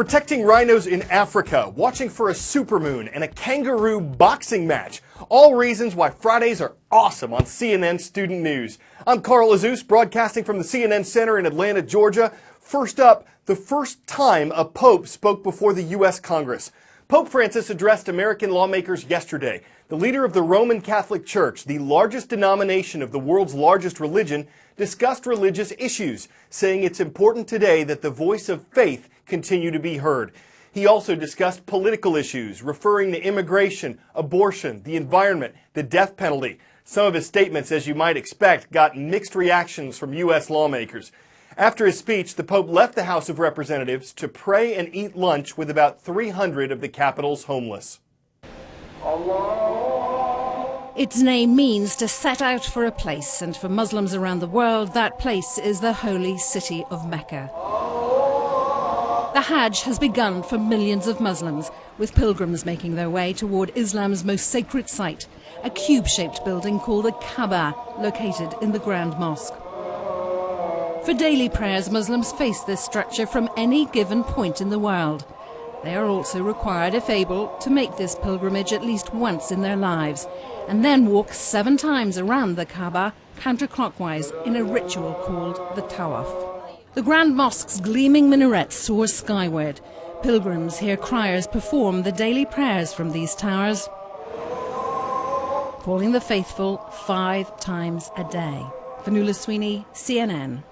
protecting rhinos in Africa, watching for a supermoon, and a kangaroo boxing match. All reasons why Fridays are awesome on CNN Student News. I'm Carl Azus, broadcasting from the CNN Center in Atlanta, Georgia. First up, the first time a pope spoke before the U.S. Congress. Pope Francis addressed American lawmakers yesterday. The leader of the Roman Catholic Church, the largest denomination of the world's largest religion, discussed religious issues, saying it's important today that the voice of faith continue to be heard. He also discussed political issues, referring to immigration, abortion, the environment, the death penalty. Some of his statements, as you might expect, got mixed reactions from U.S. lawmakers. After his speech, the Pope left the House of Representatives to pray and eat lunch with about 300 of the capital's homeless. Its name means to set out for a place, and for Muslims around the world, that place is the holy city of Mecca. The Hajj has begun for millions of Muslims, with pilgrims making their way toward Islam's most sacred site, a cube-shaped building called the Kaaba, located in the Grand Mosque. For daily prayers, Muslims face this structure from any given point in the world. They are also required, if able, to make this pilgrimage at least once in their lives, and then walk 7 times around the Kaaba counterclockwise in a ritual called the Tawaf. The Grand Mosque's gleaming minaret soars skyward. Pilgrims hear criers perform the daily prayers from these towers, calling the faithful 5 times a day. Vanula Sweeney, CNN.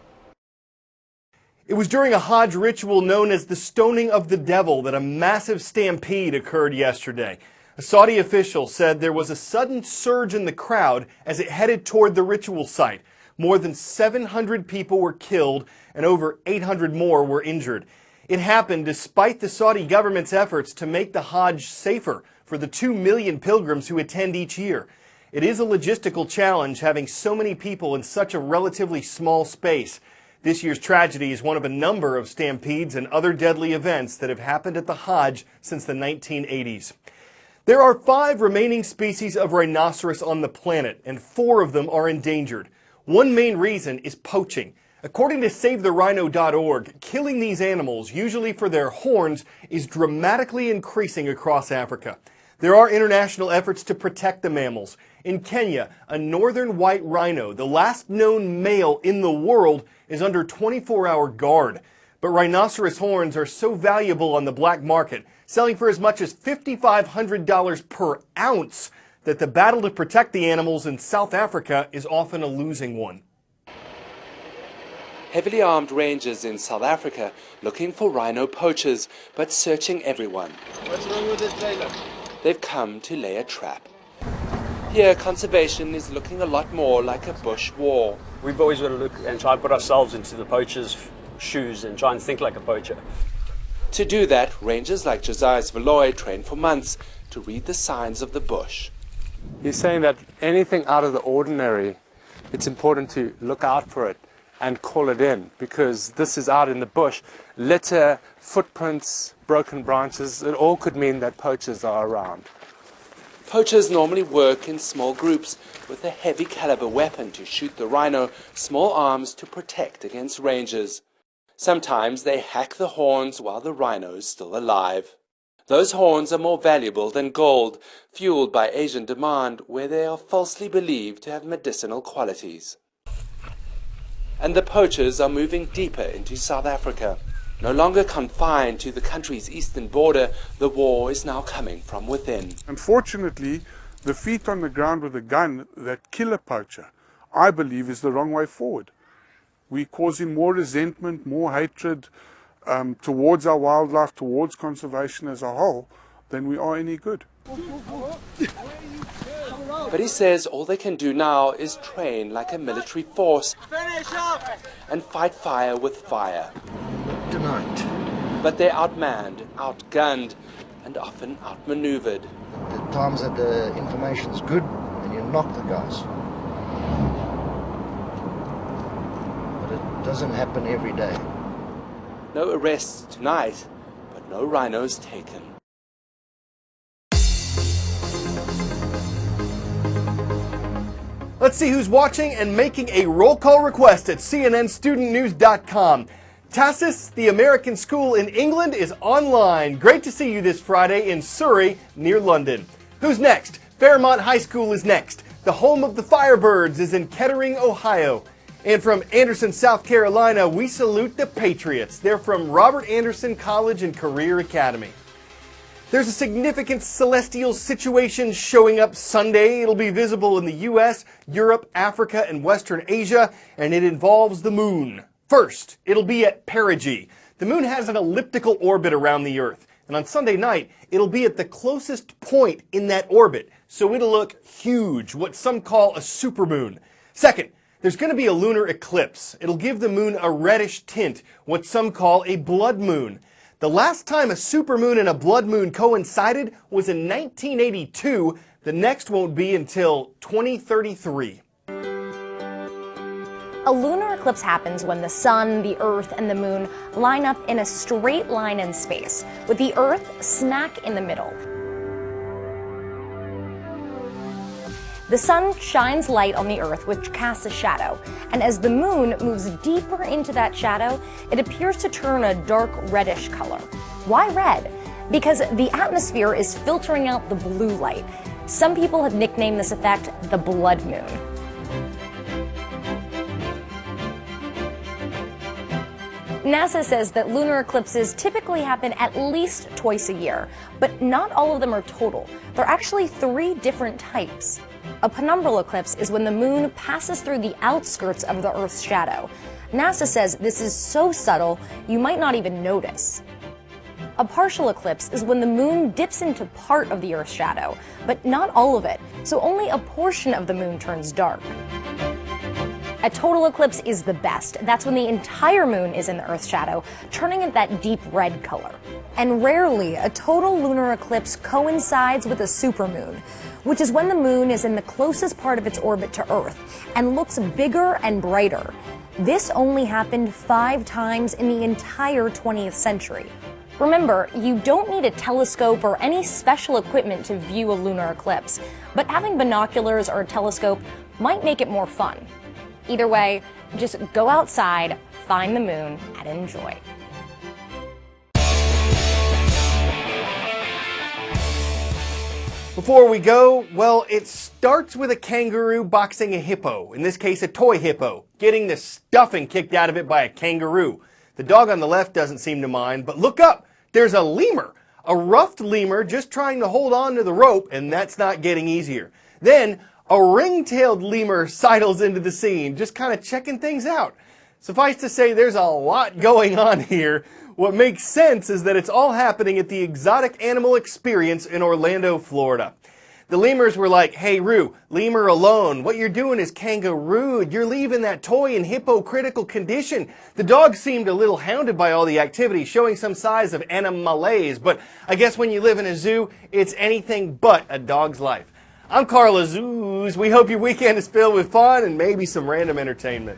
It was during a Hajj ritual known as the stoning of the devil that a massive stampede occurred yesterday. A Saudi official said there was a sudden surge in the crowd as it headed toward the ritual site. More than 700 people were killed and over 800 more were injured. It happened despite the Saudi government's efforts to make the Hajj safer for the 2 million pilgrims who attend each year. It is a logistical challenge having so many people in such a relatively small space. This year's tragedy is one of a number of stampedes and other deadly events that have happened at the Hajj since the 1980s. There are 5 remaining species of rhinoceros on the planet, and 4 of them are endangered. One main reason is poaching. According to SaveTheRhino.org, killing these animals, usually for their horns, is dramatically increasing across Africa. There are international efforts to protect the mammals. In Kenya, a northern white rhino, the last known male in the world, is under 24-hour guard. But rhinoceros horns are so valuable on the black market, selling for as much as $5,500 per ounce, that the battle to protect the animals in South Africa is often a losing one. Heavily armed rangers in South Africa looking for rhino poachers, but searching everyone. What's wrong with this trailer? They've come to lay a trap. Here, conservation is looking a lot more like a bush war. We've always got to look and try and put ourselves into the poacher's shoes and try and think like a poacher. To do that, rangers like Josiah Valoy train for months to read the signs of the bush. He's saying that anything out of the ordinary, it's important to look out for it and call it in, because this is out in the bush. Litter, footprints, broken branches, it all could mean that poachers are around. Poachers normally work in small groups with a heavy caliber weapon to shoot the rhino, small arms to protect against rangers. Sometimes they hack the horns while the rhino is still alive. Those horns are more valuable than gold, fueled by Asian demand, where they are falsely believed to have medicinal qualities. And the poachers are moving deeper into South Africa. No longer confined to the country's eastern border, the war is now coming from within. Unfortunately, the feet on the ground with a gun that kill a poacher, I believe, is the wrong way forward. We're causing more resentment, more hatred towards our wildlife, towards conservation as a whole, than we are any good. But he says all they can do now is train like a military force and fight fire with fire. Tonight. But they're outmanned, outgunned, and often outmaneuvered. The times that the information's good, and you knock the guys. But it doesn't happen every day. No arrests tonight, but no rhinos taken. Let's see who's watching and making a roll call request at CNNStudentNews.com. Tassis, the American school in England, is online. Great to see you this Friday in Surrey, near London. Who's next? Fairmont High School is next. The home of the Firebirds is in Kettering, Ohio. And from Anderson, South Carolina, we salute the Patriots. They're from Robert Anderson College and Career Academy. There's a significant celestial situation showing up Sunday. It'll be visible in the U.S., Europe, Africa, and Western Asia, and it involves the moon. First, it'll be at perigee. The moon has an elliptical orbit around the Earth, and on Sunday night, it'll be at the closest point in that orbit, so it'll look huge, what some call a supermoon. Second, there's going to be a lunar eclipse. It'll give the moon a reddish tint, what some call a blood moon. The last time a supermoon and a blood moon coincided was in 1982. The next won't be until 2033. A lunar eclipse happens when the sun, the earth, and the moon line up in a straight line in space, with the earth smack in the middle. The sun shines light on the earth, which casts a shadow, and as the moon moves deeper into that shadow, it appears to turn a dark reddish color. Why red? Because the atmosphere is filtering out the blue light. Some people have nicknamed this effect the blood moon. NASA says that lunar eclipses typically happen at least twice a year, but not all of them are total. There are actually 3 different types. A penumbral eclipse is when the moon passes through the outskirts of the Earth's shadow. NASA says this is so subtle you might not even notice. A partial eclipse is when the moon dips into part of the Earth's shadow, but not all of it, so only a portion of the moon turns dark. A total eclipse is the best. That's when the entire moon is in the Earth's shadow, turning it that deep red color. And rarely, a total lunar eclipse coincides with a supermoon, which is when the moon is in the closest part of its orbit to Earth and looks bigger and brighter. This only happened 5 times in the entire 20th century. Remember, you don't need a telescope or any special equipment to view a lunar eclipse, but having binoculars or a telescope might make it more fun. Either way, just go outside, find the moon, and enjoy. Before we go, well, it starts with a kangaroo boxing a hippo, in this case a toy hippo, getting the stuffing kicked out of it by a kangaroo. The dog on the left doesn't seem to mind, but look up, there's a lemur, a ruffed lemur just trying to hold on to the rope, and that's not getting easier. Then, a ring-tailed lemur sidles into the scene, just kind of checking things out. Suffice to say, there's a lot going on here. What makes sense is that it's all happening at the Exotic Animal Experience in Orlando, Florida. The lemurs were like, "Hey, Roo, lemur alone. What you're doing is kangaroo. You're leaving that toy in hippo-critical condition." The dog seemed a little hounded by all the activity, showing some signs of animalaise. But I guess when you live in a zoo, it's anything but a dog's life. I'm Carl Azuz. We hope your weekend is filled with fun and maybe some random entertainment.